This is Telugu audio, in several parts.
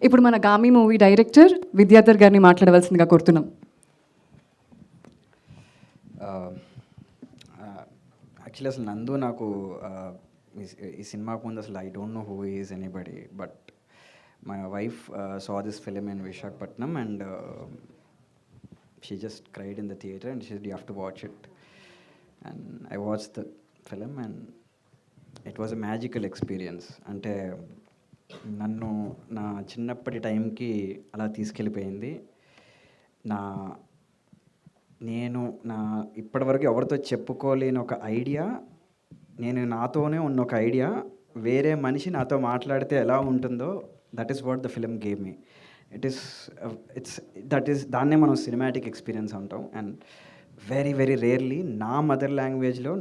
ఇప్పుడు మన గామి మూవీ డైరెక్టర్ విద్యాధర్ గారిని మాట్లాడవలసిందిగా కోరుతున్నాం. యాక్చువల్లీ అసలు నందు నాకు ఈ సినిమాకు ముందు అసలు I don't know who is anybody, but my wife saw this film in Visakhapatnam and she just cried in the theatre and she said you have to watch it, and I watched the film and it was a magical experience. అంటే నన్ను నా చిన్నప్పటి టైంకి అలా తీసుకెళ్ళిపోయింది. నేను ఇప్పటివరకు ఎవరితో చెప్పుకోలేని ఒక ఐడియా, నేను నాతోనే ఉన్న ఒక ఐడియా వేరే మనిషి నాతో మాట్లాడితే ఎలా ఉంటుందో, that is what the film gave me. దాన్నే మనం సినిమాటిక్ ఎక్స్పీరియన్స్ అంటాం. అండ్ వెరీ వెరీ రేర్లీ నా మదర్ లాంగ్వేజ్లో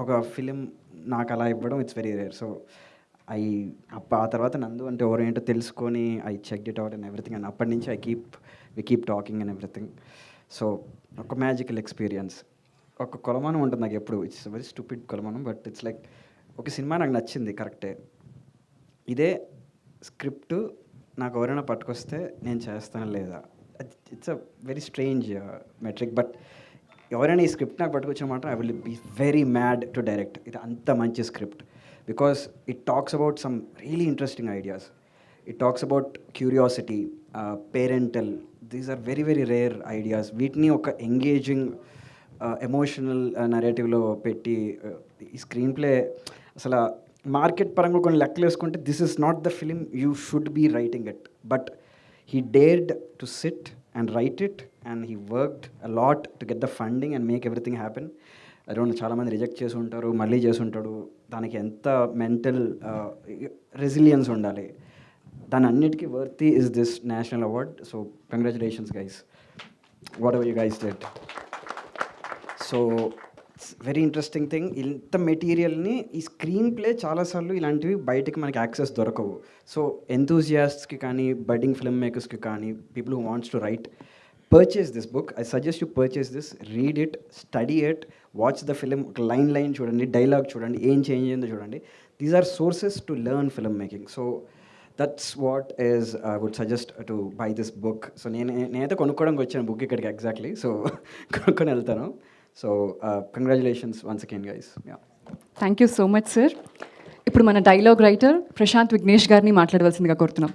ఒక ఫిలిం నాకు అలా ఇవ్వడం ఇట్స్ వెరీ రేర్. సో ఆ తర్వాత నందు అంటే ఎవరు ఏంటో తెలుసుకొని I check it out and everything, and అప్పటి నుంచి we keep talking and everything. So ఒక మ్యాజికల్ ఎక్స్పీరియన్స్. ఒక కొలమానం ఉంటుంది నాకు ఎప్పుడు, ఇట్స్ వెరీ స్టూపిడ్ కొలమానం, బట్ ఇట్స్ లైక్ ఒక సినిమా నాకు నచ్చింది కరెక్టే, ఇదే స్క్రిప్ట్ నాకు ఎవరైనా పట్టుకొస్తే నేను చేస్తాను లేదా, it's a very strange metric. But ఎవరైనా ఈ స్క్రిప్ట్ నాకు పట్టుకొచ్చే మాట I will be very mad to direct. ఇది అంత మంచి script because it talks about some really interesting ideas. It talks about curiosity, parental, these are very very rare ideas. వీటిని ఒక ఎంగేజింగ్ ఎమోషనల్ నరేటివ్లో పెట్టి ఈ స్క్రీన్ ప్లే అసలు మార్కెట్ పరంగా కొన్ని లెక్కలు వేసుకుంటే this is not the film you should be writing it, but he dared to sit and write it and he worked a lot to get the funding and make everything happen. Around చాలామంది రిజెక్ట్ చేసి ఉంటారు, మళ్ళీ చేసి ఉంటాడు. దానికి ఎంత మెంటల్ రెసిలియన్స్ ఉండాలి. దాని అన్నిటికీ worthy is this national award. So congratulations guys, what ever you guys did. So it's very interesting thing. ఇంత మెటీరియల్ని ఈ స్క్రీన్ ప్లే చాలాసార్లు ఇలాంటివి బయటకి మనకి యాక్సెస్ దొరకవు. సో ఎంతూజియాస్ట్స్కి కానీ, బడ్డింగ్ ఫిల్మ్ మేకర్స్కి కానీ, people who wants to right, purchase this book. I suggest you purchase this, read it, study it, watch the film, line చూడండి, డైలాగ్ చూడండి, ఏం చేంజ్ అయిందో చూడండి. These are sources to learn film making. So that's what is I would suggest to buy this book. So నేనైతే కొనుక్కోవడానికి వచ్చాను బుక్ ఇక్కడికి ఎగ్జాక్ట్లీ. సో కొనుక్కొని వెళ్తాను. So congratulations once again guys. Thank you so much sir. ఇప్పుడు మన డైలాగ్ రైటర్ ప్రశాంత్ విఘ్నేష్ గారిని మాట్లాడవలసిందిగా కోరుతున్నాం.